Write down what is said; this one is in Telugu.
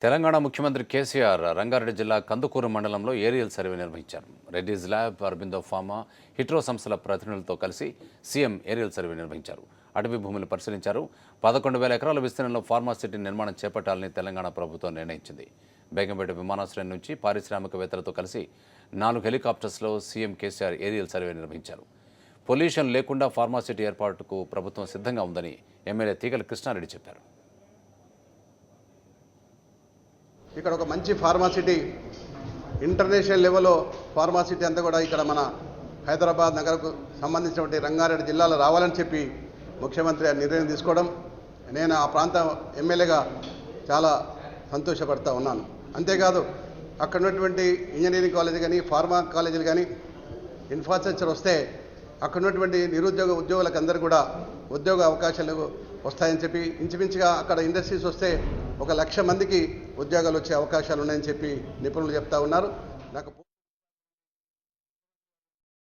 తెలంగాణ ముఖ్యమంత్రి కేసీఆర్ రంగారెడ్డి జిల్లా కందుకూరు మండలంలో ఏరియల్ సర్వే నిర్వహించారు. రెడ్డీస్ ల్యాబ్, అరబిందో ఫార్మా, హిట్రో సంస్థల ప్రతినిధులతో కలిసి సీఎం ఏరియల్ సర్వే నిర్వహించారు. అటవీ భూములు పరిశీలించారు. 11,000 ఎకరాల విస్తీర్ణంలో ఫార్మా సిటీ నిర్మాణం చేపట్టాలని తెలంగాణ ప్రభుత్వం నిర్ణయించింది. బేగంపేట విమానాశ్రయం నుంచి పారిశ్రామికవేత్తలతో కలిసి 4 హెలికాప్టర్స్లో సీఎం కేసీఆర్ ఏరియల్ సర్వే నిర్వహించారు. పొల్యూషన్ లేకుండా ఫార్మా సిటీ ఏర్పాటుకు ప్రభుత్వం సిద్ధంగా ఉందని ఎమ్మెల్యే తీగల కృష్ణారెడ్డి చెప్పారు. ఇక్కడ ఒక మంచి ఫార్మాసిటీ, ఇంటర్నేషనల్ లెవెల్లో ఫార్మాసిటీ అంతా కూడా ఇక్కడ మన హైదరాబాద్ నగరకు సంబంధించినటువంటి రంగారెడ్డి జిల్లాలో రావాలని చెప్పి ముఖ్యమంత్రి నిర్ణయం తీసుకోవడం నేను ఆ ప్రాంత ఎమ్మెల్యేగా చాలా సంతోషపడతా ఉన్నాను. అంతేకాదు అక్కడ ఉన్నటువంటి ఇంజనీరింగ్ కాలేజ్ కానీ, ఫార్మా కాలేజీలు కానీ ఇన్ఫ్రాస్ట్రక్చర్ వస్తే అక్కడ ఉన్నటువంటి నిరుద్యోగ ఉద్యోగులకు అందరూ కూడా ఉద్యోగ అవకాశాలు వస్తాయని చెప్పి, ఇంచుమించుగా అక్కడ ఇండస్ట్రీస్ వస్తే 1,00,000 మందికి ఉద్యోగాలు వచ్చే అవకాశాలు ఉన్నాయని చెప్పి నిపుణులు చెప్తా ఉన్నారు. నాకు